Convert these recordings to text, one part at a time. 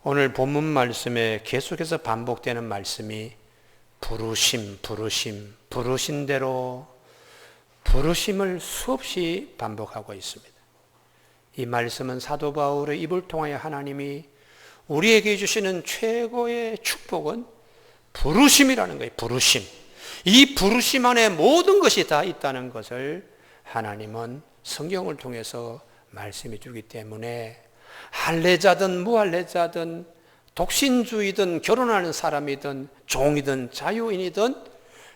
오늘 본문 말씀에 계속해서 반복되는 말씀이 부르심, 부르심, 부르신 대로 부르심을 수없이 반복하고 있습니다. 이 말씀은 사도 바울의 입을 통하여 하나님이 우리에게 주시는 최고의 축복은 부르심이라는 거예요. 부르심. 이 부르심 안에 모든 것이 다 있다는 것을 하나님은 성경을 통해서 말씀해 주기 때문에 할례자든 무할례자든 독신주의든 결혼하는 사람이든 종이든 자유인이든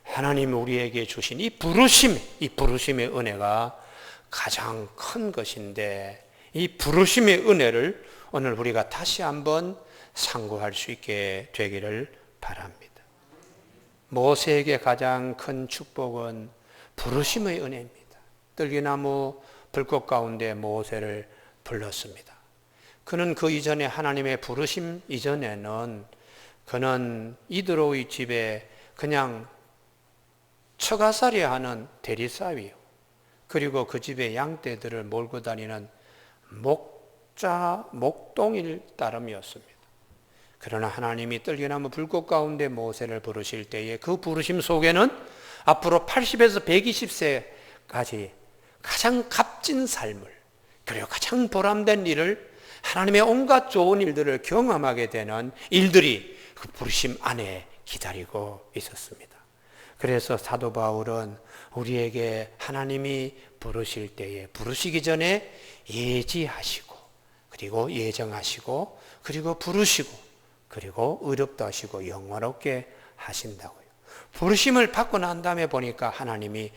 하나님이 우리에게 주신 이 부르심의 은혜가 가장 큰 것인데, 이 부르심의 은혜를 오늘 우리가 다시 한번 상고할 수 있게 되기를 바랍니다. 모세에게 가장 큰 축복은 부르심의 은혜입니다. 떨기나무 불꽃 가운데 모세를 불렀습니다. 그는 그 이전에 하나님의 부르심 이전에는 그는 이드로의 집에 그냥 처가살이 하는 대리사위요, 그리고 그 집에 양떼들을 몰고 다니는 목동일 따름이었습니다. 그러나 하나님이 떨기나무 불꽃 가운데 모세를 부르실 때에 그 부르심 속에는 앞으로 80에서 120세까지 가장 값진 삶을, 그리고 가장 보람된 일을, 하나님의 온갖 좋은 일들을 경험하게 되는 일들이 그 부르심 안에 기다리고 있었습니다. 그래서 사도 바울은 우리에게 하나님이 부르실 때에 부르시기 전에 예지하시고, 그리고 예정하시고, 그리고 부르시고, 그리고 의롭다 하시고 영원롭게 하신다고요. 부르심을 받고 난 다음에 보니까 하나님이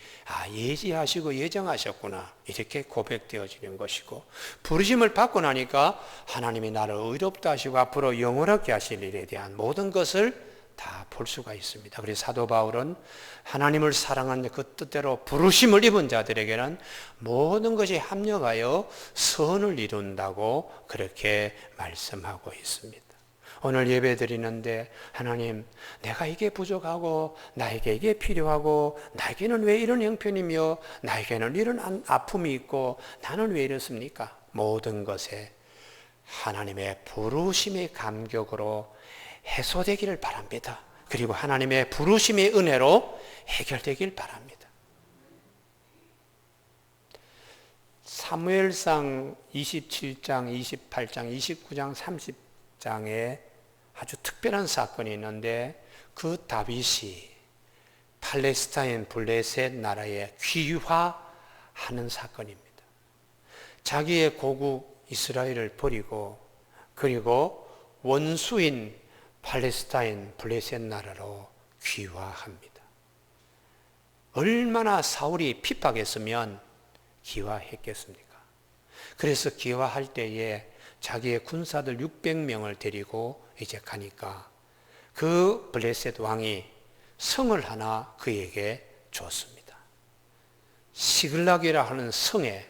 예지하시고 예정하셨구나, 이렇게 고백되어지는 것이고, 부르심을 받고 나니까 하나님이 나를 의롭다 하시고 앞으로 영원롭게 하실 일에 대한 모든 것을 다 볼 수가 있습니다. 그래서 사도 바울은 하나님을 사랑하는 그 뜻대로 부르심을 입은 자들에게는 모든 것이 합력하여 선을 이룬다고 그렇게 말씀하고 있습니다. 오늘 예배 드리는데 하나님, 내가 이게 부족하고 나에게 이게 필요하고 나에게는 왜 이런 형편이며 나에게는 이런 아픔이 있고 나는 왜 이렇습니까? 모든 것에 하나님의 부르심의 감격으로 해소되기를 바랍니다. 그리고 하나님의 부르심의 은혜로 해결되길 바랍니다. 사무엘상 27장, 28장, 29장, 30장에 아주 특별한 사건이 있는데, 그 다윗이 팔레스타인 블레셋 나라에 귀화하는 사건입니다. 자기의 고국 이스라엘을 버리고 그리고 원수인 팔레스타인 블레셋 나라로 귀화합니다. 얼마나 사울이 핍박했으면 귀화했겠습니까? 그래서 귀화할 때에 자기의 군사들 600명을 데리고 이제 가니까 그 블레셋 왕이 성을 하나 그에게 줬습니다. 시글락이라 하는 성에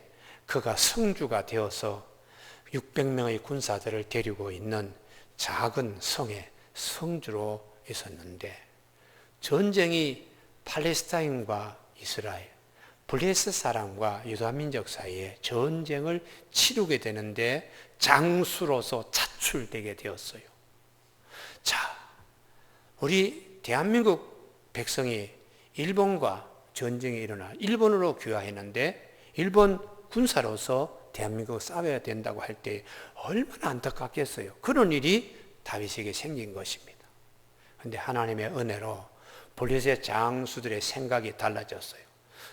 그가 성주가 되어서 600명의 군사들을 데리고 있는 작은 성에 성주로 있었는데, 전쟁이 팔레스타인과 이스라엘, 블레셋 사람과 유다 민족 사이에 전쟁을 치르게 되는데 장수로서 차출되게 되었어요. 자, 우리 대한민국 백성이 일본과 전쟁이 일어나 일본으로 귀화했는데 일본 군사로서 대한민국을 싸워야 된다고 할 때 얼마나 안타깝겠어요. 그런 일이 다윗에게 생긴 것입니다. 그런데 하나님의 은혜로 블레셋 장수들의 생각이 달라졌어요.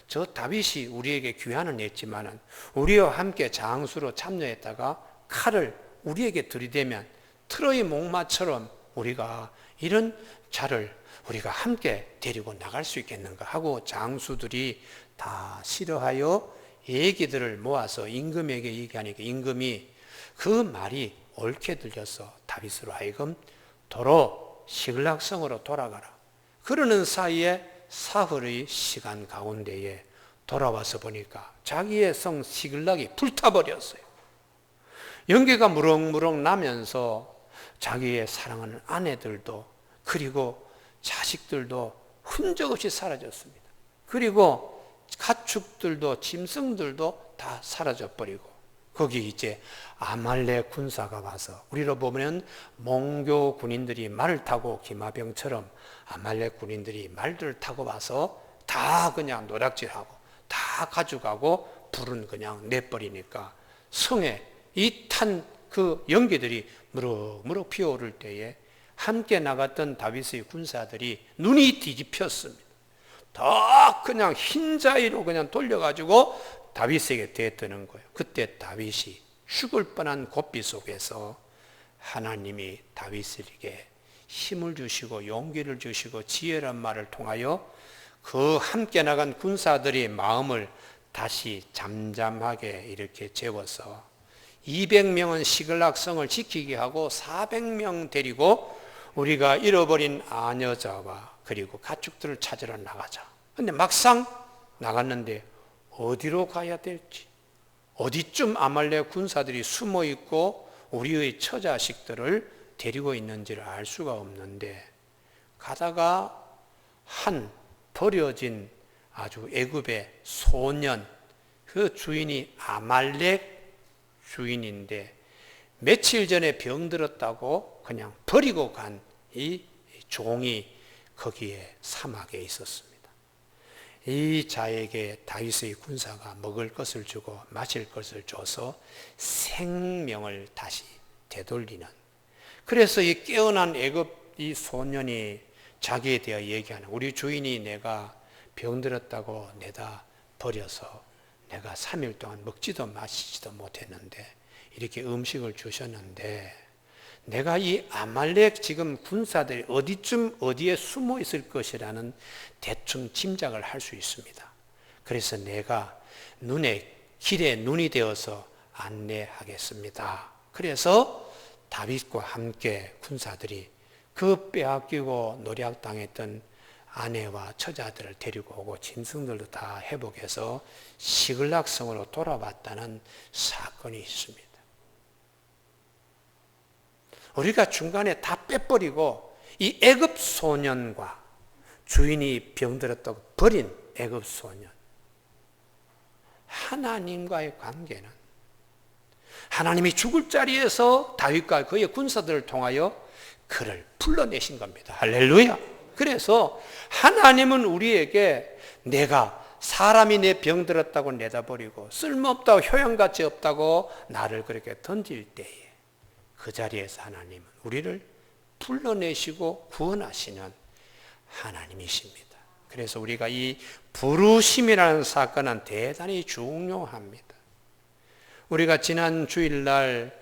저 다윗이 우리에게 귀환은 했지만 우리와 함께 장수로 참여했다가 칼을 우리에게 들이대면 트로이 목마처럼 우리가 이런 자를 우리가 함께 데리고 나갈 수 있겠는가 하고 장수들이 다 싫어하여 얘기들을 모아서 임금에게 얘기하니까 임금이 그 말이 옳게 들려서 다윗으로 하여금 도로 시글락성으로 돌아가라. 그러는 사이에 사흘의 시간 가운데에 돌아와서 보니까 자기의 성 시글락이 불타버렸어요. 연기가 무럭무럭 나면서 자기의 사랑하는 아내들도 그리고 자식들도 흔적 없이 사라졌습니다. 그리고 가축들도 짐승들도 다 사라져 버리고 거기 이제 아말렉 군사가 와서, 우리로 보면 몽교 군인들이 말을 타고 기마병처럼 아말렉 군인들이 말들을 타고 와서 다 그냥 노략질하고 다 가져가고 불은 그냥 내버리니까 성에 이 탄 그 연기들이 무럭무럭 피어오를 때에 함께 나갔던 다윗의 군사들이 눈이 뒤집혔습니다. 다 그냥 흰자위로 그냥 돌려가지고 다윗에게 대드는 거예요. 그때 다윗이 죽을 뻔한 고비 속에서 하나님이 다윗에게 힘을 주시고 용기를 주시고 지혜란 말을 통하여 그 함께 나간 군사들의 마음을 다시 잠잠하게 이렇게 재워서 200명은 시글락성을 지키게 하고 400명 데리고 우리가 잃어버린 아녀자와 그리고 가축들을 찾으러 나가자. 근데 막상 나갔는데 어디로 가야 될지, 어디쯤 아말렉 군사들이 숨어 있고 우리의 처자식들을 데리고 있는지를 알 수가 없는데, 가다가 한 버려진 아주 애굽의 소년, 그 주인이 아말렉 주인인데 며칠 전에 병들었다고 그냥 버리고 간 이 종이 거기에 사막에 있었습니다. 이 자에게 다윗의 군사가 먹을 것을 주고 마실 것을 줘서 생명을 다시 되돌리는, 그래서 이 깨어난 애굽 이 소년이 자기에 대해 얘기하는, 우리 주인이 내가 병들었다고 내다 버려서 내가 3일 동안 먹지도 마시지도 못했는데 이렇게 음식을 주셨는데 내가 이 아말렉 지금 군사들이 어디쯤 어디에 숨어 있을 것이라는 대충 짐작을 할 수 있습니다. 그래서 내가 길에 눈이 되어서 안내하겠습니다. 그래서 다윗과 함께 군사들이 그 빼앗기고 노략당했던 아내와 처자들을 데리고 오고 짐승들도 다 회복해서 시글락성으로 돌아왔다는 사건이 있습니다. 우리가 중간에 다 빼버리고 이 애굽 소년과 주인이 병들었다고 버린 애굽 소년, 하나님과의 관계는, 하나님이 죽을 자리에서 다윗과 그의 군사들을 통하여 그를 불러내신 겁니다. 할렐루야. 그래서 하나님은 우리에게 내가 사람이 내 병들었다고 내다버리고 쓸모없다고 효용가치 없다고 나를 그렇게 던질 때에 그 자리에서 하나님은 우리를 불러내시고 구원하시는 하나님이십니다. 그래서 우리가 이 부르심이라는 사건은 대단히 중요합니다. 우리가 지난 주일날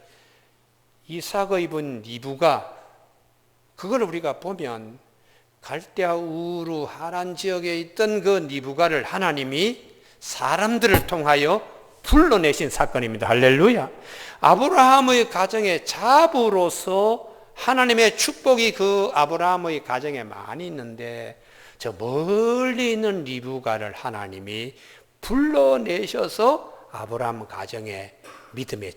이삭의 입은 니브가, 그걸 우리가 보면 갈대아 우르 하란 지역에 있던 그 니브가를 하나님이 사람들을 통하여 불러내신 사건입니다. 할렐루야. 아브라함의 가정의 자부로서 하나님의 축복이 그 아브라함의 가정에 많이 있는데 저 멀리 있는 리브가를 하나님이 불러내셔서 아브라함 가정에 믿음의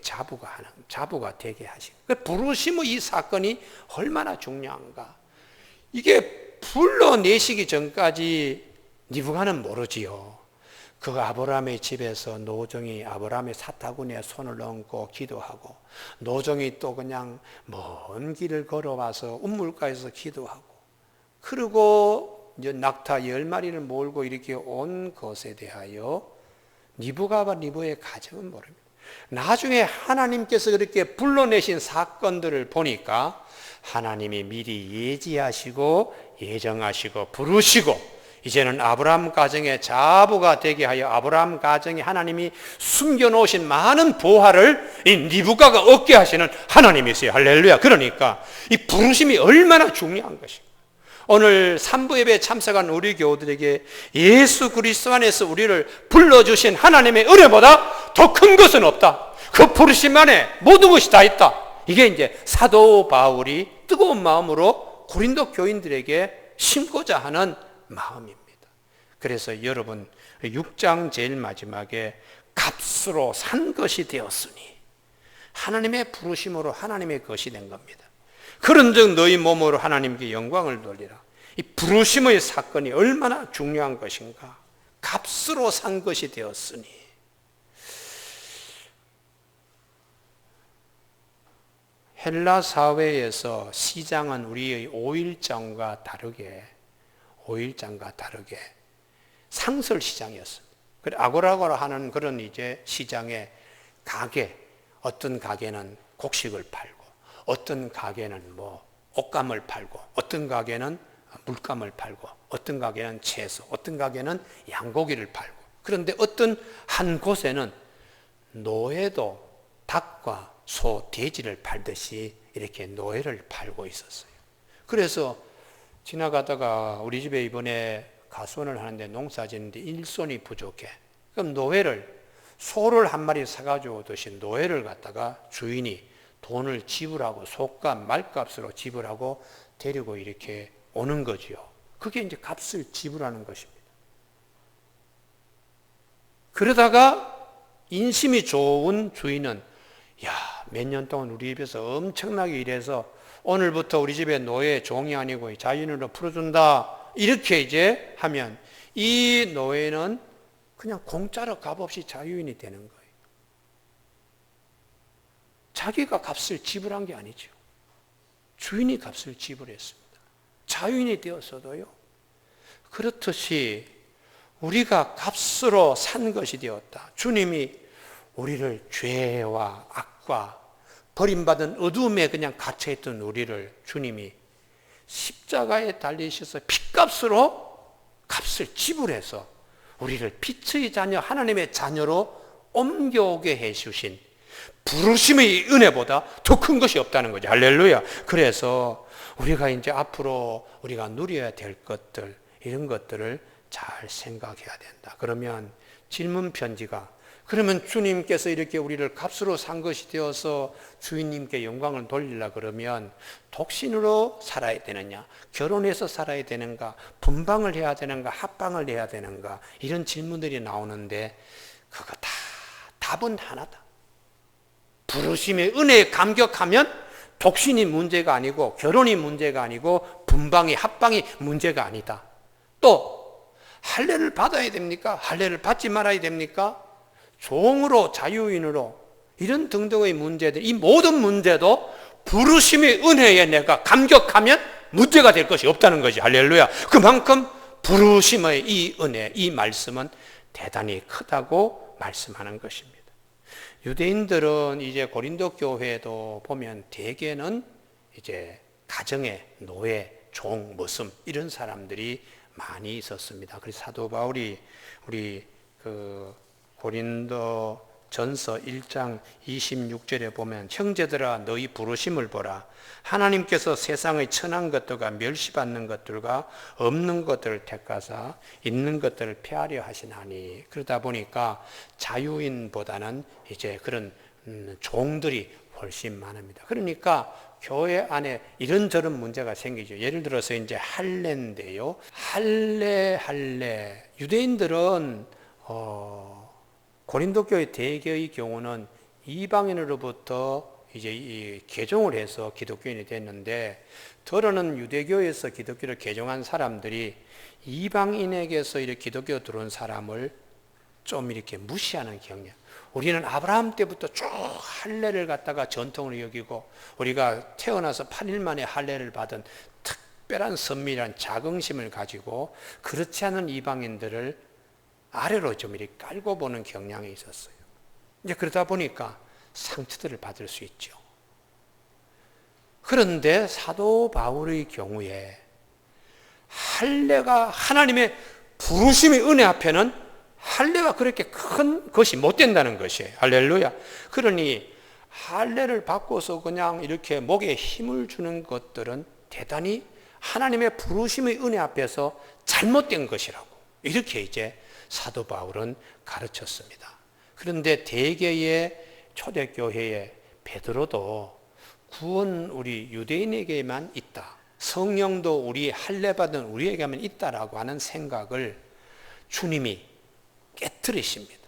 자부가 되게 하신, 그 부르심의 이 사건이 얼마나 중요한가. 이게 불러내시기 전까지 리브가는 모르지요. 그 아브라함의 집에서 노정이 아브라함의 사타구니에 손을 얹고 기도하고, 노정이 또 그냥 먼 길을 걸어와서 우물가에서 기도하고, 그리고 이제 낙타 10마리를 몰고 이렇게 온 것에 대하여 리브가와 리브의 가정은 모릅니다. 나중에 하나님께서 그렇게 불러내신 사건들을 보니까 하나님이 미리 예지하시고 예정하시고 부르시고, 이제는 아브라함 가정의 자부가 되게 하여 아브라함 가정에 하나님이 숨겨놓으신 많은 보화를 이 리브가가 얻게 하시는 하나님이세요. 할렐루야. 그러니까 이 부르심이 얼마나 중요한 것인가. 오늘 3부 예배에 참석한 우리 교우들에게 예수 그리스도 안에서 우리를 불러주신 하나님의 은혜보다 더 큰 것은 없다. 그 부르심 안에 모든 것이 다 있다. 이게 이제 사도 바울이 뜨거운 마음으로 고린도 교인들에게 심고자 하는 마음입니다. 그래서 여러분 6장 제일 마지막에 값으로 산 것이 되었으니, 하나님의 부르심으로 하나님의 것이 된 겁니다. 그런즉 너희 몸으로 하나님께 영광을 돌리라. 이 부르심의 사건이 얼마나 중요한 것인가. 값으로 산 것이 되었으니, 헬라 사회에서 시장은 우리의 5일장과 다르게 상설 시장이었습니다. 아고라고라 하는 그런 이제 시장에 가게, 어떤 가게는 곡식을 팔고, 어떤 가게는 뭐 옷감을 팔고, 어떤 가게는 물감을 팔고, 어떤 가게는 채소, 어떤 가게는 양고기를 팔고. 그런데 어떤 한 곳에는 노예도 닭과 소, 돼지를 팔듯이 이렇게 노예를 팔고 있었어요. 그래서 지나가다가 우리 집에 이번에 가수원을 하는데 농사 짓는데 일손이 부족해. 그럼 소를 한 마리 사가지고 오듯이 노예를 갖다가 주인이 돈을 지불하고 소값, 말값으로 지불하고 데리고 이렇게 오는 거지요. 그게 이제 값을 지불하는 것입니다. 그러다가 인심이 좋은 주인은 몇 년 동안 우리 집에서 엄청나게 일해서 오늘부터 우리 집에 노예 종이 아니고 자유인으로 풀어준다. 이렇게 이제 하면 이 노예는 그냥 공짜로 값없이 자유인이 되는 거예요. 자기가 값을 지불한 게 아니죠. 주인이 값을 지불했습니다. 자유인이 되었어도요. 그렇듯이 우리가 값으로 산 것이 되었다. 주님이 우리를 죄와 악과 버림받은 어두움에 그냥 갇혀있던 우리를 주님이 십자가에 달리셔서 핏값으로 값을 지불해서 우리를 빛의 자녀, 하나님의 자녀로 옮겨오게 해주신 부르심의 은혜보다 더 큰 것이 없다는 거죠. 할렐루야. 그래서 우리가 이제 앞으로 우리가 누려야 될 것들, 이런 것들을 잘 생각해야 된다. 그러면 질문 편지가, 그러면 주님께서 이렇게 우리를 값으로 산 것이 되어서 주인님께 영광을 돌리려 그러면 독신으로 살아야 되느냐, 결혼해서 살아야 되는가, 분방을 해야 되는가, 합방을 해야 되는가, 이런 질문들이 나오는데 그거 다 답은 하나다. 부르심의 은혜에 감격하면 독신이 문제가 아니고 결혼이 문제가 아니고 분방이, 합방이 문제가 아니다. 또 할례를 받아야 됩니까? 할례를 받지 말아야 됩니까? 종으로, 자유인으로, 이런 등등의 문제들, 이 모든 문제도 부르심의 은혜에 내가 감격하면 문제가 될 것이 없다는 것이 할렐루야. 그만큼 부르심의 이 은혜, 이 말씀은 대단히 크다고 말씀하는 것입니다. 유대인들은 이제 고린도 교회도 보면 대개는 이제 가정의 노예, 종, 머슴 이런 사람들이 많이 있었습니다. 그래서 사도 바울이 우리 고린도 전서 1장 26절에 보면 형제들아 너희 부르심을 보라. 하나님께서 세상의 천한 것들과 멸시받는 것들과 없는 것들을 택하사 있는 것들을 폐하려 하시나니. 그러다 보니까 자유인보다는 이제 그런 종들이 훨씬 많습니다. 그러니까 교회 안에 이런저런 문제가 생기죠. 예를 들어서 이제 할례인데요. 할례. 유대인들은 고린도 교회 대개의 경우는 이방인으로부터 이제 개종을 해서 기독교인이 됐는데, 더러는 유대교에서 기독교를 개종한 사람들이 이방인에게서 이렇게 기독교 들어온 사람을 좀 이렇게 무시하는 경향. 우리는 아브라함 때부터 쭉 할례를 갖다가 전통으로 여기고, 우리가 태어나서 8일 만에 할례를 받은 특별한 선미란 자긍심을 가지고 그렇지 않은 이방인들을 아래로 좀 이렇게 깔고 보는 경향이 있었어요. 이제 그러다 보니까 상처들을 받을 수 있죠. 그런데 사도 바울의 경우에 할례가 하나님의 부르심의 은혜 앞에는 할례가 그렇게 큰 것이 못 된다는 것이에요. 할렐루야. 그러니 할례를 받고서 그냥 이렇게 목에 힘을 주는 것들은 대단히 하나님의 부르심의 은혜 앞에서 잘못된 것이라고, 이렇게 이제 사도 바울은 가르쳤습니다. 그런데 대개의 초대교회의 베드로도 구원 우리 유대인에게만 있다, 성령도 우리 할례받은 우리에게만 있다라고 하는 생각을 주님이 깨뜨리십니다.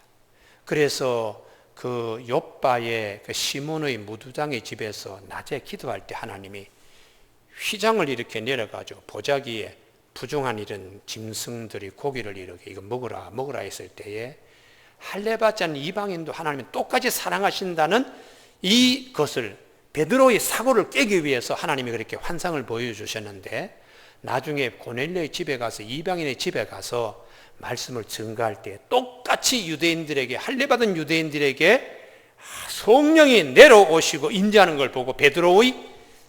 그래서 그 욥바의 그 시몬의 무두장의 집에서 낮에 기도할 때 하나님이 휘장을 이렇게 내려가지고 보자기에 부정한 이런 짐승들이 고기를 이렇게 이거 먹으라 했을 때에 할례받지 않은 이방인도 하나님이 똑같이 사랑하신다는 이것을 베드로의 사고를 깨기 위해서 하나님이 그렇게 환상을 보여주셨는데 나중에 고넬료의 집에 가서 이방인의 집에 가서 말씀을 증거할 때 똑같이 유대인들에게 할례받은 유대인들에게 성령이 내려오시고 임재하는 걸 보고 베드로의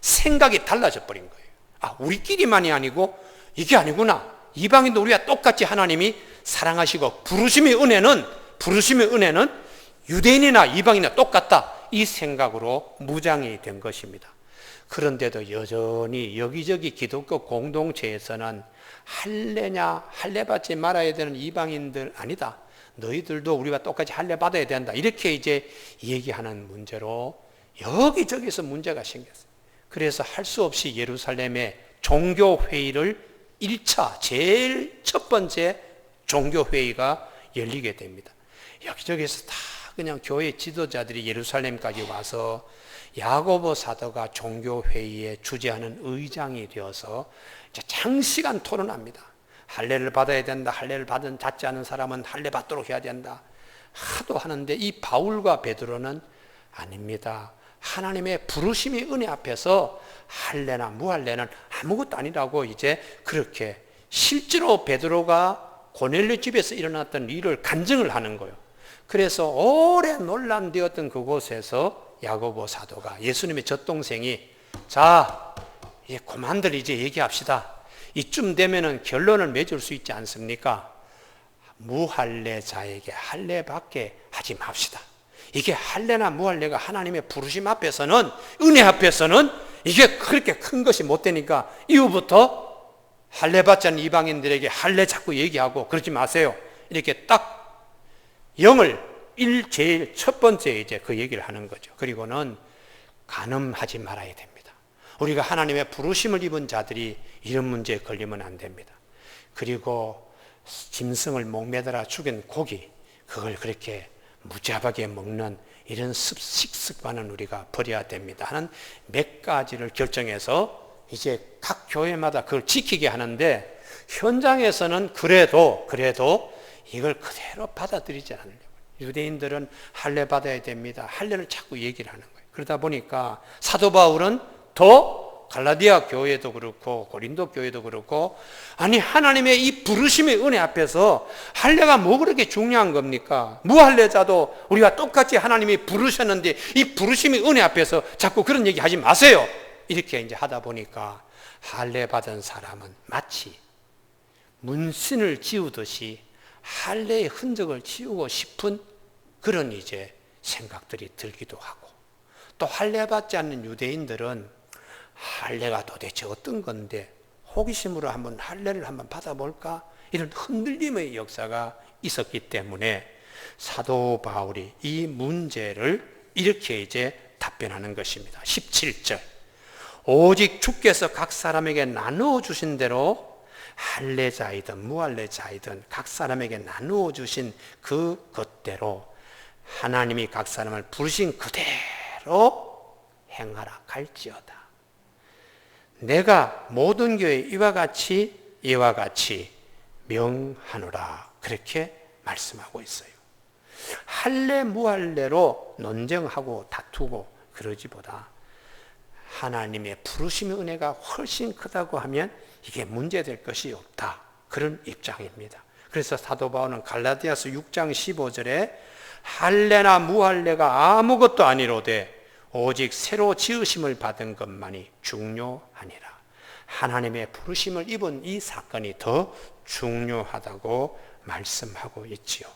생각이 달라져 버린 거예요. 아, 우리끼리만이 아니고 이게 아니구나. 이방인도 우리가 똑같이 하나님이 사랑하시고 부르심의 은혜는 유대인이나 이방인이나 똑같다. 이 생각으로 무장이 된 것입니다. 그런데도 여전히 여기저기 기독교 공동체에서는 할례냐 할례받지 말아야 되는 이방인들 아니다. 너희들도 우리와 똑같이 할례받아야 된다. 이렇게 이제 얘기하는 문제로 여기저기서 문제가 생겼어요. 그래서 할 수 없이 예루살렘에 종교회의를 1차 제일 첫 번째 종교회의가 열리게 됩니다. 여기저기서 다 그냥 교회 지도자들이 예루살렘까지 와서 야고보 사도가 종교회의에 주재하는 의장이 되어서 장시간 토론합니다. 할례를 받아야 된다. 할례를 받지 않은 사람은 할례 받도록 해야 된다. 하도 하는데 이 바울과 베드로는 아닙니다. 하나님의 부르심의 은혜 앞에서 할례나 무할례는 아무것도 아니라고 이제 그렇게 실제로 베드로가 고넬료 집에서 일어났던 일을 간증을 하는 거예요. 그래서 오래 논란되었던 그곳에서 야고보 사도가 예수님의 젖동생이 자, 그만들 이제 얘기합시다. 이쯤 되면은 결론을 맺을 수 있지 않습니까? 무할례자에게 할례받게 하지 맙시다. 이게 할례나 무할례가 하나님의 부르심 앞에서는 은혜 앞에서는 이게 그렇게 큰 것이 못 되니까 이후부터 할례받지 않는 이방인들에게 할례 자꾸 얘기하고 그러지 마세요. 이렇게 딱 제일 첫 번째 이제 그 얘기를 하는 거죠. 그리고는 간음하지 말아야 됩니다. 우리가 하나님의 부르심을 입은 자들이 이런 문제에 걸리면 안 됩니다. 그리고 짐승을 목매달아 죽인 고기, 그걸 그렇게 무자하게 먹는 이런 식습관은 우리가 버려야 됩니다 하는 몇 가지를 결정해서 이제 각 교회마다 그걸 지키게 하는데 현장에서는 그래도 이걸 그대로 받아들이지 않으려고. 유대인들은 할례 받아야 됩니다. 할례를 자꾸 얘기를 하는 거예요. 그러다 보니까 사도 바울은 더 갈라디아 교회도 그렇고 고린도 교회도 그렇고 아니 하나님의 이 부르심의 은혜 앞에서 할례가 뭐 그렇게 중요한 겁니까? 무할례자도 우리가 똑같이 하나님이 부르셨는데 이 부르심의 은혜 앞에서 자꾸 그런 얘기 하지 마세요. 이렇게 이제 하다 보니까 할례 받은 사람은 마치 문신을 지우듯이 할례의 흔적을 지우고 싶은 그런 이제 생각들이 들기도 하고 또 할례 받지 않는 유대인들은 할례가 도대체 어떤 건데 호기심으로 한번 할례를 한번 받아볼까? 이런 흔들림의 역사가 있었기 때문에 사도 바울이 이 문제를 이렇게 이제 답변하는 것입니다. 17절 오직 주께서 각 사람에게 나누어 주신 대로 할례자이든 무할례자이든 각 사람에게 나누어 주신 그것대로 하나님이 각 사람을 부르신 그대로 행하라 갈지어다. 내가 모든 교회에 이와 같이 명하노라. 그렇게 말씀하고 있어요. 할례 무할례로 논쟁하고 다투고 그러지보다 하나님의 부르심의 은혜가 훨씬 크다고 하면 이게 문제될 것이 없다. 그런 입장입니다. 그래서 사도 바울은 갈라디아서 6장 15절에 할례나 무할례가 아무것도 아니로되 오직 새로 지으심을 받은 것만이 중요하니라. 하나님의 부르심을 입은 이 사건이 더 중요하다고 말씀하고 있지요.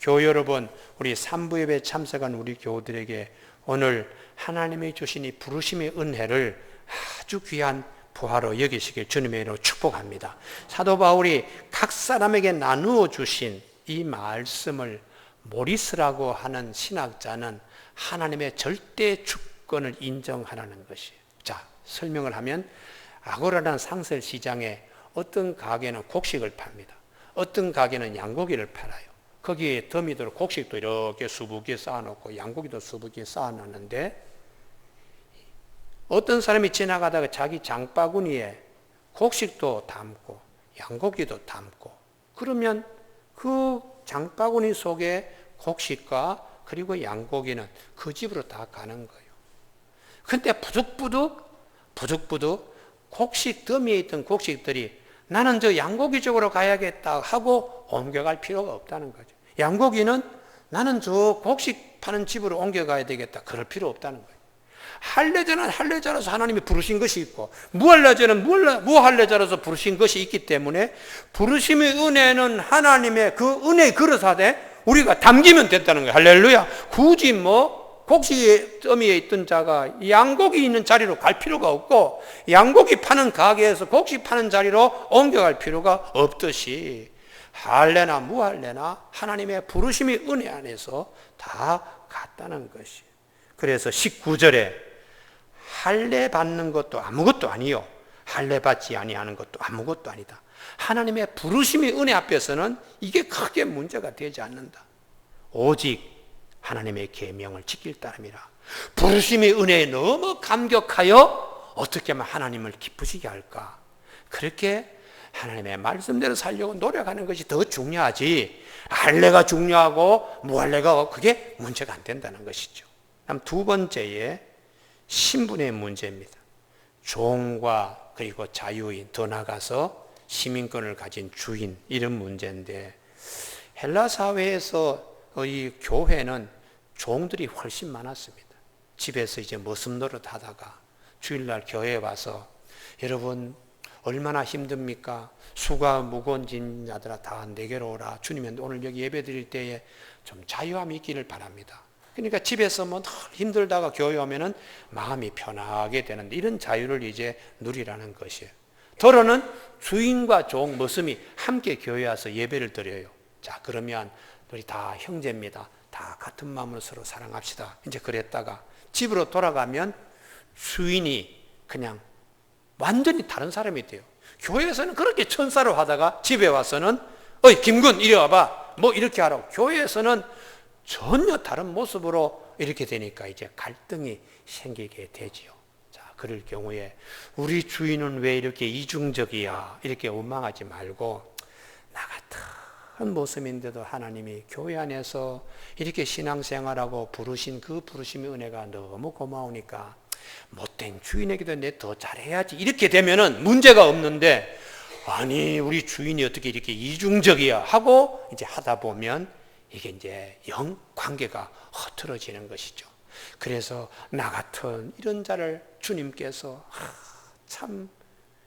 교우 여러분, 우리 산부예배에 참석한 우리 교우들에게 오늘 하나님이 주신 이 부르심의 은혜를 아주 귀한 부하로 여기시길 주님의 이름으로 축복합니다. 사도 바울이 각 사람에게 나누어 주신 이 말씀을 모리스라고 하는 신학자는 하나님의 절대 주권을 인정하라는 것이에요. 자, 설명을 하면 아고라라는 상설 시장에 어떤 가게는 곡식을 팝니다. 어떤 가게는 양고기를 팔아요. 거기에 더미들 곡식도 이렇게 수북이 쌓아놓고 양고기도 수북이 쌓아놨는데 어떤 사람이 지나가다가 자기 장바구니에 곡식도 담고 양고기도 담고 그러면 그 장바구니 속에 곡식과 그리고 양고기는 그 집으로 다 가는 거예요. 근데 부득부득 곡식 더미에 있던 곡식들이 나는 저 양고기 쪽으로 가야겠다 하고 옮겨갈 필요가 없다는 거죠. 양고기는 나는 저 곡식 파는 집으로 옮겨가야 되겠다, 그럴 필요 없다는 거예요. 할례자는 할례자라서 하나님이 부르신 것이 있고, 무할례자는 무할례자라서 부르신 것이 있기 때문에 부르심의 은혜는 하나님의 그 은혜의 그릇 안에 우리가 담기면 됐다는 거예요. 할렐루야. 굳이 곡식 더미에 있던 자가 양고기 있는 자리로 갈 필요가 없고, 양고기 파는 가게에서 곡식 파는 자리로 옮겨갈 필요가 없듯이, 할례나 무할례나 하나님의 부르심의 은혜 안에서 다 같다는 것이. 그래서 19절에 할례 받는 것도 아무것도 아니요, 할례 받지 아니하는 것도 아무것도 아니다. 하나님의 부르심의 은혜 앞에서는 이게 크게 문제가 되지 않는다. 오직 하나님의 계명을 지킬 따름이라. 부르심의 은혜에 너무 감격하여 어떻게 하면 하나님을 기쁘시게 할까, 그렇게 하나님의 말씀대로 살려고 노력하는 것이 더 중요하지, 할례가 중요하고 무할례가 그게 문제가 안 된다는 것이죠. 다음 두 번째에 신분의 문제입니다. 종과 그리고 자유인, 더 나아가서 시민권을 가진 주인, 이런 문제인데, 헬라 사회에서의 교회는 종들이 훨씬 많았습니다. 집에서 이제 머슴 노릇 하다가 주일날 교회에 와서, 여러분 얼마나 힘듭니까? 수가 무거운 짐자들아 다 내게로 오라. 주님은 오늘 여기 예배 드릴 때에 좀 자유함이 있기를 바랍니다. 그러니까 집에서 힘들다가 교회 오면은 마음이 편하게 되는데, 이런 자유를 이제 누리라는 것이에요. 더러는 주인과 종, 머슴이 함께 교회에 와서 예배를 드려요. 자, 그러면 우리 다 형제입니다. 다 같은 마음으로 서로 사랑합시다. 이제 그랬다가 집으로 돌아가면 주인이 그냥 완전히 다른 사람이 돼요. 교회에서는 그렇게 천사로 하다가 집에 와서는 어이 김군 이리 와봐, 이렇게 하라고. 교회에서는 전혀 다른 모습으로 이렇게 되니까 이제 갈등이 생기게 되지요. 자, 그럴 경우에 우리 주인은 왜 이렇게 이중적이야, 이렇게 원망하지 말고, 나 같은 모습인데도 하나님이 교회 안에서 이렇게 신앙생활하고 부르신 그 부르심의 은혜가 너무 고마우니까 못된 주인에게도 내 더 잘해야지, 이렇게 되면은 문제가 없는데, 아니 우리 주인이 어떻게 이렇게 이중적이야 하고 이제 하다 보면 이게 이제 영 관계가 흐트러지는 것이죠. 그래서 나 같은 이런 자를 주님께서 참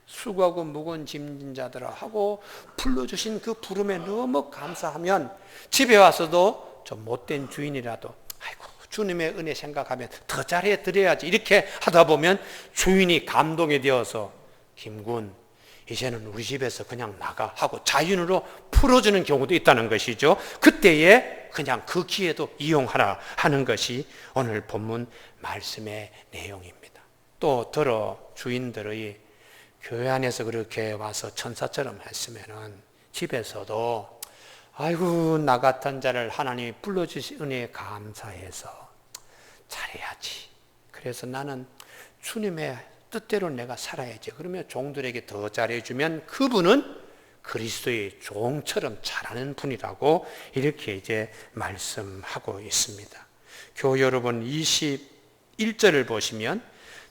수고하고 무거운 짐진 자들아 하고 불러주신 그 부름에 너무 감사하면, 집에 와서도 좀 못된 주인이라도 아이고 주님의 은혜 생각하면 더 잘해 드려야지, 이렇게 하다 보면 주인이 감동이 되어서 김군 이제는 우리 집에서 그냥 나가 하고 자윤으로 풀어주는 경우도 있다는 것이죠. 그때에 그냥 그 기회도 이용하라 하는 것이 오늘 본문 말씀의 내용입니다. 또 주인들의 교회 안에서 그렇게 와서 천사처럼 했으면은 집에서도 아이고 나 같은 자를 하나님이 불러주신 은혜에 감사해서 잘해야지, 그래서 나는 주님의 뜻대로 내가 살아야지, 그러면 종들에게 더 잘해주면 그분은 그리스도의 종처럼 잘하는 분이라고 이렇게 이제 말씀하고 있습니다. 교우 여러분, 21절을 보시면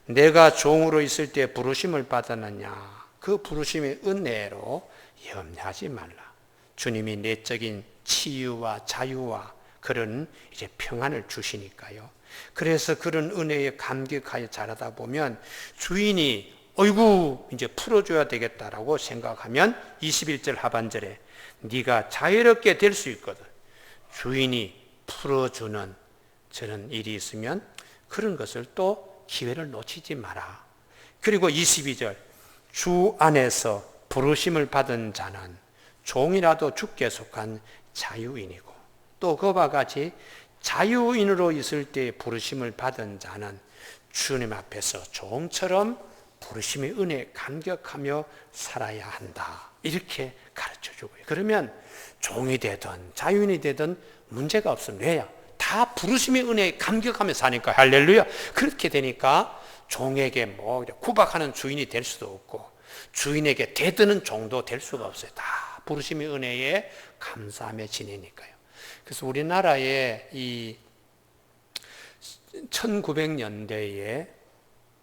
내가 종으로 있을 때 부르심을 받았느냐, 그 부르심의 은혜로 염려하지 말라. 주님이 내적인 치유와 자유와 그런 이제 평안을 주시니까요. 그래서 그런 은혜에 감격하여 자라다 보면 주인이 어이구 이제 풀어줘야 되겠다라고 생각하면 21절 하반절에 네가 자유롭게 될 수 있거든. 주인이 풀어주는 저런 일이 있으면 그런 것을 또 기회를 놓치지 마라. 그리고 22절 주 안에서 부르심을 받은 자는 종이라도 주께 속한 자유인이고, 또 그와 같이 자유인으로 있을 때 부르심을 받은 자는 주님 앞에서 종처럼 부르심의 은혜에 감격하며 살아야 한다, 이렇게 가르쳐주고요. 그러면 종이 되든 자유인이 되든 문제가 없습니다. 왜냐? 다 부르심의 은혜에 감격하며 사니까. 할렐루야. 그렇게 되니까 종에게 구박하는 주인이 될 수도 없고 주인에게 대드는 종도 될 수가 없어요. 다 부르심의 은혜에 감사하며 지내니까요. 그래서 우리나라의 이 1900년대에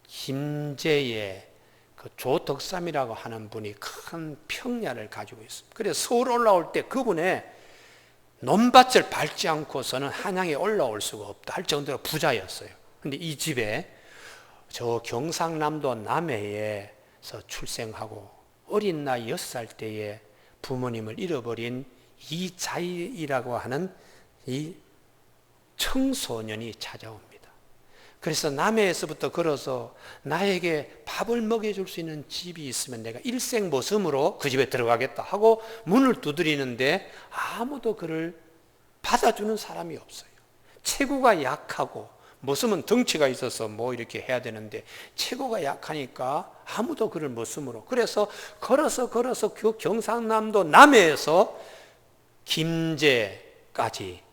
김제의 그 조덕삼이라고 하는 분이 큰 평야를 가지고 있습니다. 그래서 서울 올라올 때 그분의 논밭을 밟지 않고서는 한양에 올라올 수가 없다 할 정도로 부자였어요. 근데 이 집에 저 경상남도 남해에서 출생하고 어린 나이 6살 때에 부모님을 잃어버린 이자희라고 하는 이 청소년이 찾아옵니다. 그래서 남해에서부터 걸어서 나에게 밥을 먹여줄 수 있는 집이 있으면 내가 일생 모섬으로 그 집에 들어가겠다 하고 문을 두드리는데 아무도 그를 받아주는 사람이 없어요. 체구가 약하고 모섬은 덩치가 있어서 뭐 이렇게 해야 되는데 체구가 약하니까 아무도 그를 모섬으로. 그래서 걸어서 그 경상남도 남해에서 김제까지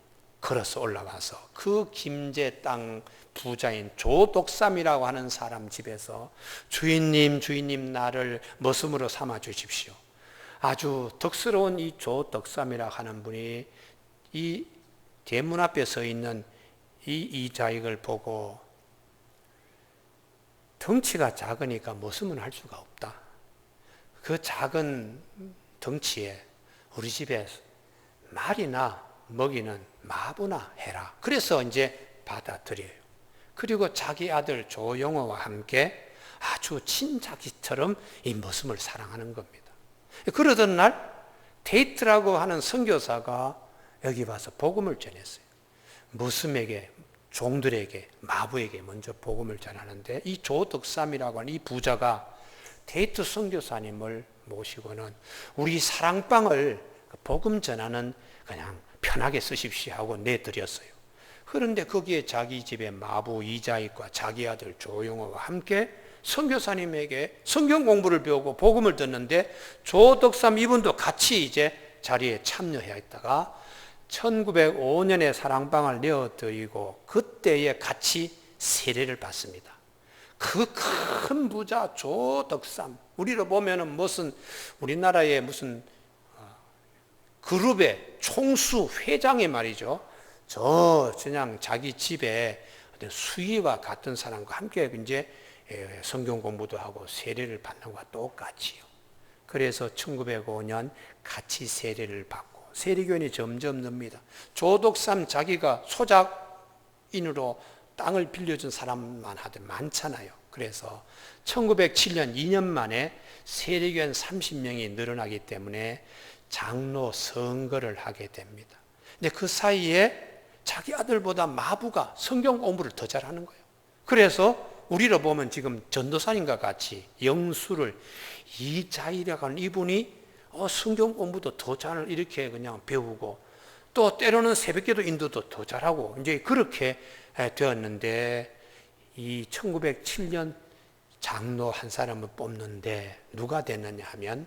걸어서 올라가서 그 김제 땅 부자인 조덕삼이라고 하는 사람 집에서 주인님 나를 머슴으로 삼아 주십시오. 아주 덕스러운 이 조덕삼이라고 하는 분이 이 대문 앞에 서 있는 이 이자익을 보고 덩치가 작으니까 머슴은 할 수가 없다. 그 작은 덩치에 우리 집에 말이나 먹이는 마부나 해라. 그래서 이제 받아들여요. 그리고 자기 아들 조용호와 함께 아주 친자기처럼 이 머슴을 사랑하는 겁니다. 그러던 날 데이트라고 하는 선교사가 여기 와서 복음을 전했어요. 머슴에게, 종들에게, 마부에게 먼저 복음을 전하는데 이 조덕삼이라고 하는 이 부자가 데이트 선교사님을 모시고는 우리 사랑방을 복음 전하는 그냥 편하게 쓰십시오 하고 내드렸어요. 그런데 거기에 자기 집에 마부 이자익과 자기 아들 조용호와 함께 선교사님에게 성경 공부를 배우고 복음을 듣는데 조덕삼 이분도 같이 이제 자리에 참여해 있다가 1905년에 사랑방을 내어드리고 그때에 같이 세례를 받습니다. 그 큰 부자 조덕삼, 우리로 보면은 무슨 우리나라의 무슨 그룹의 총수 회장이 말이죠. 그냥 자기 집에 어떤 수의와 같은 사람과 함께 이제 성경 공부도 하고 세례를 받는 것과 똑같이요. 그래서 1905년 같이 세례를 받고 세례교인이 점점 늡니다. 조덕삼 자기가 소작인으로 땅을 빌려준 사람만 하들 많잖아요. 그래서 1907년 2년 만에 세례교인 30명이 늘어나기 때문에 장로 선거를 하게 됩니다. 근데 그 사이에 자기 아들보다 마부가 성경 공부를 더 잘하는 거예요. 그래서 우리로 보면 지금 전도사님과 같이 영수를 이자희라고 하는 이분이 성경 공부도 더 잘 이렇게 그냥 배우고 또 때로는 새벽기도 인도도 더 잘하고 이제 그렇게 되었는데 이 1907년 장로 한 사람을 뽑는데 누가 됐느냐 하면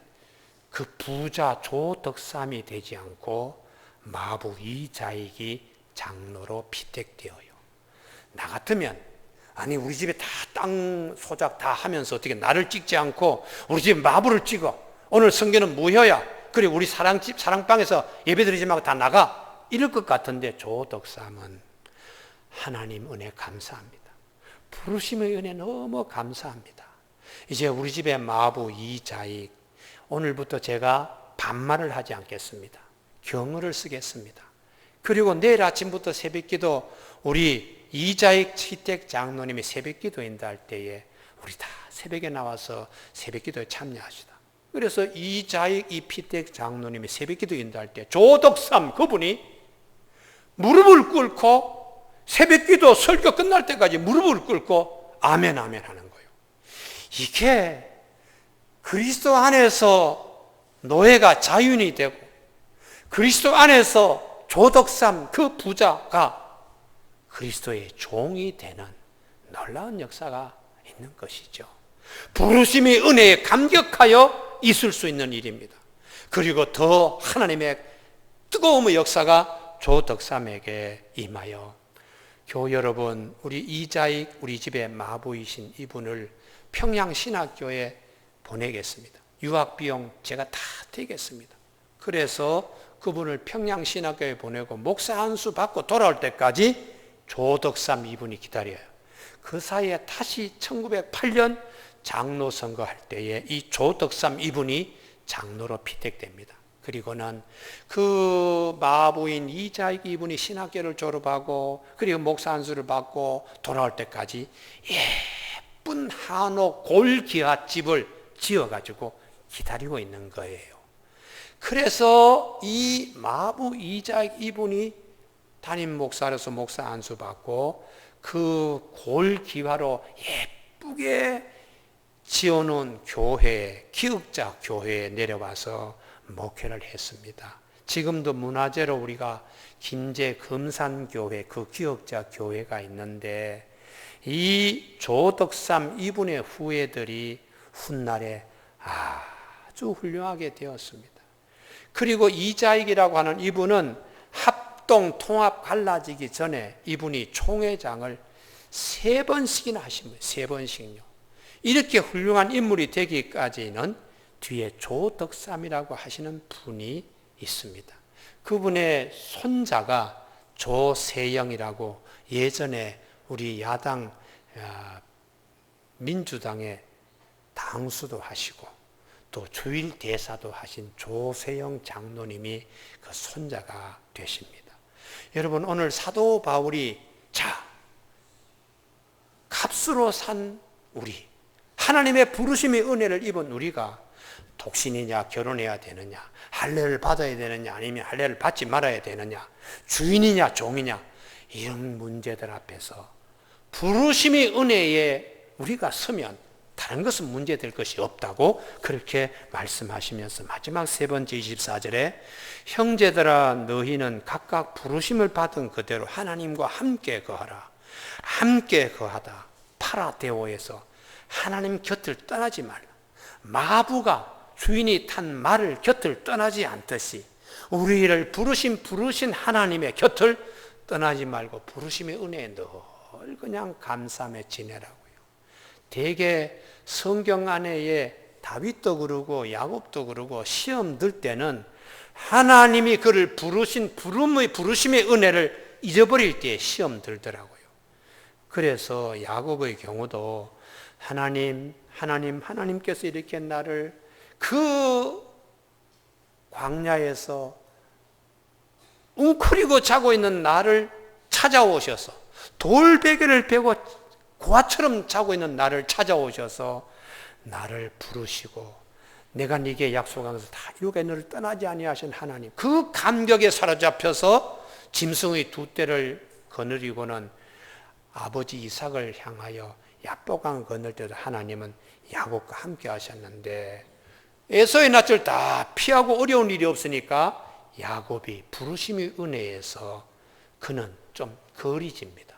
그 부자 조덕삼이 되지 않고 마부 이자익이 장로로 피택되어요. 나 같으면 아니 우리 집에 다 땅 소작 다 하면서 어떻게 나를 찍지 않고 우리 집에 마부를 찍어. 오늘 성경은 무효야. 그리고 우리 사랑방에서 예배드리지 말고 다 나가. 이럴 것 같은데 조덕삼은 하나님 은혜 감사합니다. 부르심의 은혜 너무 감사합니다. 이제 우리 집에 마부 이자익 오늘부터 제가 반말을 하지 않겠습니다. 경어를 쓰겠습니다. 그리고 내일 아침부터 새벽기도 우리 이자익 시댁 장로님이 새벽기도 인도할 때에 우리 다 새벽에 나와서 새벽기도에 참여하시다. 그래서 이자익 이 피댁 장로님이 새벽기도 인도할 때 조덕삼 그분이 무릎을 꿇고 새벽기도 설교 끝날 때까지 무릎을 꿇고 아멘 아멘 하는 거예요. 이게 그리스도 안에서 노예가 자유인이 되고 그리스도 안에서 조덕삼 그 부자가 그리스도의 종이 되는 놀라운 역사가 있는 것이죠. 부르심이 은혜에 감격하여 있을 수 있는 일입니다. 그리고 더 하나님의 뜨거움의 역사가 조덕삼에게 임하여 교우 여러분, 우리 이자익 우리 집의 마부이신 이분을 평양신학교에 보내겠습니다. 유학비용 제가 다 대겠습니다. 그래서 그분을 평양신학교에 보내고 목사 안수 받고 돌아올 때까지 조덕삼 이분이 기다려요. 그 사이에 다시 1908년 장로 선거할 때에 이 조덕삼 이분이 장로로 피택됩니다. 그리고는 그 마부인 이자익 이분이 신학교를 졸업하고 그리고 목사 안수를 받고 돌아올 때까지 예쁜 한옥 골기와집을 지어가지고 기다리고 있는 거예요. 그래서 이 마부 이자익 이분이 담임 목사로서 목사 안수 받고 그 골기와로 예쁘게 지어놓은 교회, 기억자 교회에 내려와서 목회를 했습니다. 지금도 문화재로 우리가 김제 금산교회, 그 기억자 교회가 있는데 이 조덕삼 이분의 후예들이 훗날에 아주 훌륭하게 되었습니다. 그리고 이자익이라고 하는 이분은 합동 통합 갈라지기 전에 이분이 총회장을 3번씩이나 하신 거예요. 3번씩요. 이렇게 훌륭한 인물이 되기까지는 뒤에 조덕삼이라고 하시는 분이 있습니다. 그분의 손자가 조세영이라고 예전에 우리 야당 민주당의 당수도 하시고 또 주일 대사도 하신 조세영 장로님이 그 손자가 되십니다. 여러분, 오늘 사도 바울이 값으로 산 우리, 하나님의 부르심의 은혜를 입은 우리가 독신이냐, 결혼해야 되느냐, 할례를 받아야 되느냐, 아니면 할례를 받지 말아야 되느냐, 주인이냐, 종이냐, 이런 문제들 앞에서 부르심의 은혜에 우리가 서면 다른 것은 문제될 것이 없다고 그렇게 말씀하시면서 마지막 3번째 24절에 형제들아 너희는 각각 부르심을 받은 그대로 하나님과 함께 거하라. 함께 거하다. 파라데오에서 하나님 곁을 떠나지 말라. 마부가 주인이 탄 말을 곁을 떠나지 않듯이 우리를 부르신 하나님의 곁을 떠나지 말고 부르심의 은혜에 늘 그냥 감사하며 지내라고요. 대개 성경 안에 다윗도 그러고 야곱도 그러고 시험 들 때는 하나님이 그를 부르심의 은혜를 잊어버릴 때 시험 들더라고요. 그래서 야곱의 경우도 하나님께서 이렇게 나를 그 광야에서 웅크리고 자고 있는 나를 찾아오셔서 돌베개를 베고 고아처럼 자고 있는 나를 찾아오셔서 나를 부르시고 내가 네게 약속한 것을 다 이루게 너를 떠나지 아니하신 하나님, 그 감격에 사로잡혀서 짐승의 2떼를 거느리고는 아버지 이삭을 향하여 야복강 건널 때도 하나님은 야곱과 함께 하셨는데 에서의 낯을 다 피하고 어려운 일이 없으니까 야곱이 부르심의 은혜에서 그는 좀 거리집니다.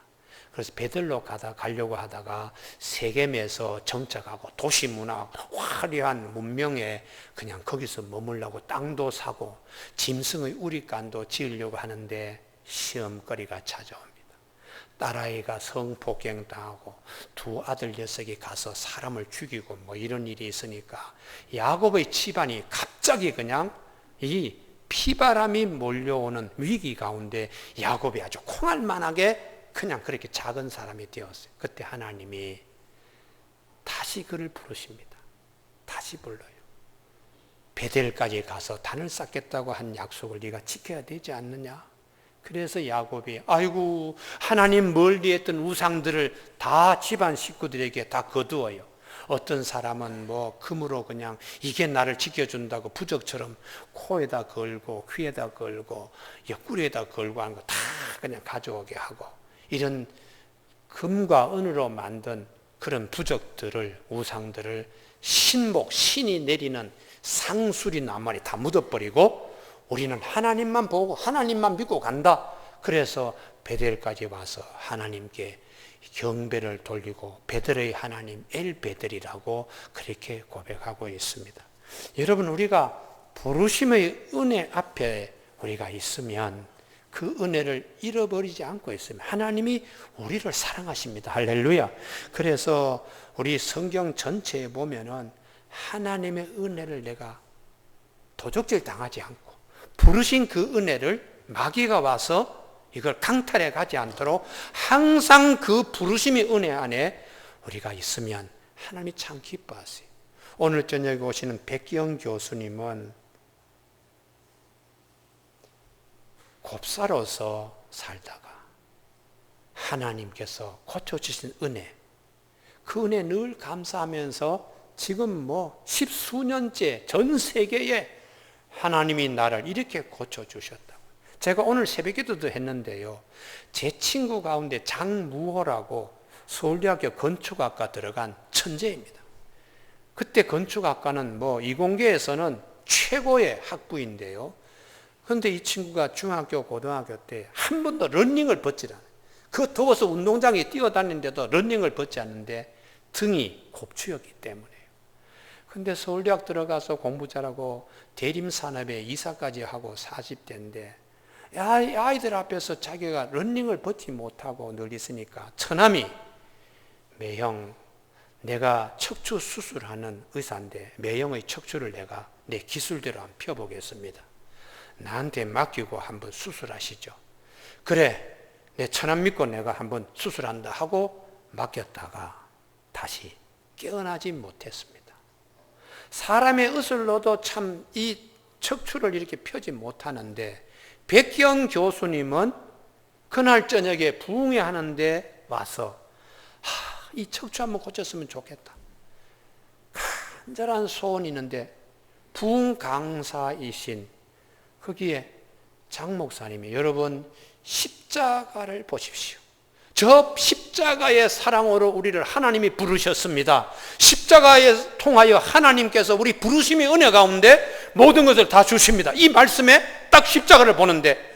그래서 베들로 가려고 하다가 세겜에서 정착하고 도시 문화 화려한 문명에 그냥 거기서 머물라고 땅도 사고 짐승의 우리간도 지으려고 하는데 시험거리가 찾아옵니다. 딸아이가 성폭행 당하고 2 아들 녀석이 가서 사람을 죽이고 뭐 이런 일이 있으니까 야곱의 집안이 갑자기 그냥 이 피바람이 몰려오는 위기 가운데 야곱이 아주 콩알만하게 그냥 그렇게 작은 사람이 되었어요. 그때 하나님이 다시 그를 부르십니다. 다시 불러요. 베델까지 가서 단을 쌓겠다고 한 약속을 네가 지켜야 되지 않느냐? 그래서 야곱이 아이고 하나님 멀리 했던 우상들을 다 집안 식구들에게 다 거두어요. 어떤 사람은 뭐 금으로 그냥 이게 나를 지켜준다고 부적처럼 코에다 걸고 귀에다 걸고 옆구리에다 걸고 하는 거 다 그냥 가져오게 하고 이런 금과 은으로 만든 그런 부적들을 우상들을 신이 내리는 상수리 나무에 다 묻어버리고 우리는 하나님만 보고 하나님만 믿고 간다. 그래서 베델까지 와서 하나님께 경배를 돌리고 베델의 하나님 엘베델이라고 그렇게 고백하고 있습니다. 여러분, 우리가 부르심의 은혜 앞에 우리가 있으면 그 은혜를 잃어버리지 않고 있으면 하나님이 우리를 사랑하십니다. 할렐루야. 그래서 우리 성경 전체에 보면은 하나님의 은혜를 내가 도적질 당하지 않고 부르신 그 은혜를 마귀가 와서 이걸 강탈해 가지 않도록 항상 그 부르심의 은혜 안에 우리가 있으면 하나님이 참 기뻐하세요. 오늘 저녁에 오시는 백기영 교수님은 곱사로서 살다가 하나님께서 고쳐주신 은혜, 그 은혜 늘 감사하면서 지금 십수년째 전 세계에 하나님이 나를 이렇게 고쳐주셨다고. 제가 오늘 새벽기도도 했는데요, 제 친구 가운데 장무호라고 서울대학교 건축학과 들어간 천재입니다. 그때 건축학과는 이공계에서는 최고의 학부인데요. 그런데 이 친구가 중학교, 고등학교 때 한 번도 러닝을 벗지 않아요. 그 더워서 운동장에 뛰어다니는데도 러닝을 벗지 않는데 등이 곱추였기 때문에요. 근데 서울대학 들어가서 공부 잘하고 대림산업에 이사까지 하고 40대인데 아이들 앞에서 자기가 러닝을 벗지 못하고 늘 있으니까 처남이 매형, 내가 척추 수술하는 의사인데 매형의 척추를 내가 내 기술대로 한번 펴보겠습니다. 나한테 맡기고 한번 수술하시죠. 그래, 내 처남 믿고 내가 한번 수술한다 하고 맡겼다가 다시 깨어나지 못했습니다. 사람의 의술로도 참 이 척추를 이렇게 펴지 못하는데 백기영 교수님은 그날 저녁에 부흥회 하는데 와서 이 척추 한번 고쳤으면 좋겠다. 간절한 소원이 있는데 부흥 강사이신 거기에 장 목사님이 여러분 십자가를 보십시오. 저 십자가의 사랑으로 우리를 하나님이 부르셨습니다. 십자가에 통하여 하나님께서 우리 부르심의 은혜 가운데 모든 것을 다 주십니다. 이 말씀에 딱 십자가를 보는데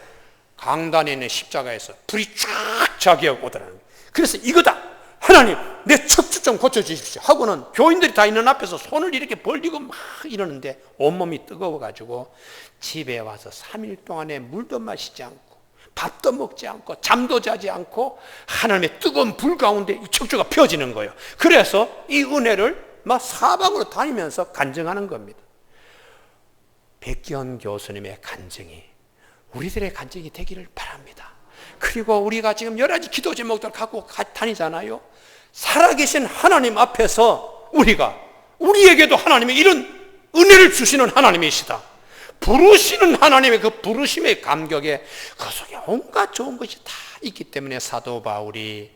강단에 있는 십자가에서 불이 쫙 자기하고 오더라는 거예요. 그래서 이거다, 하나님 내 척추 좀 고쳐주십시오 하고는 교인들이 다 있는 앞에서 손을 이렇게 벌리고 막 이러는데 온몸이 뜨거워가지고 집에 와서 3일 동안에 물도 마시지 않고 밥도 먹지 않고 잠도 자지 않고 하나님의 뜨거운 불 가운데 이 척추가 펴지는 거예요. 그래서 이 은혜를 막 사방으로 다니면서 간증하는 겁니다. 백기현 교수님의 간증이 우리들의 간증이 되기를 바랍니다. 그리고 우리가 지금 여러 가지 기도 제목들 갖고 다니잖아요. 살아계신 하나님 앞에서 우리에게도 하나님의 이런 은혜를 주시는 하나님이시다. 부르시는 하나님의 그 부르심의 감격에 그 속에 온갖 좋은 것이 다 있기 때문에 사도 바울이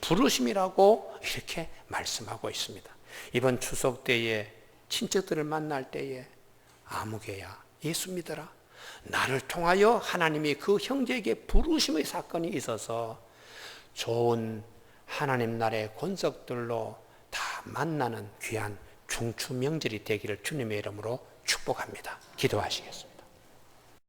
부르심이라고 이렇게 말씀하고 있습니다. 이번 추석 때에 친척들을 만날 때에 아무개야 예수 믿어라. 나를 통하여 하나님이 그 형제에게 부르심의 사건이 있어서 좋은 하나님 나라의 권석들로 다 만나는 귀한 중추 명절이 되기를 주님의 이름으로 축복합니다. 기도하시겠습니다.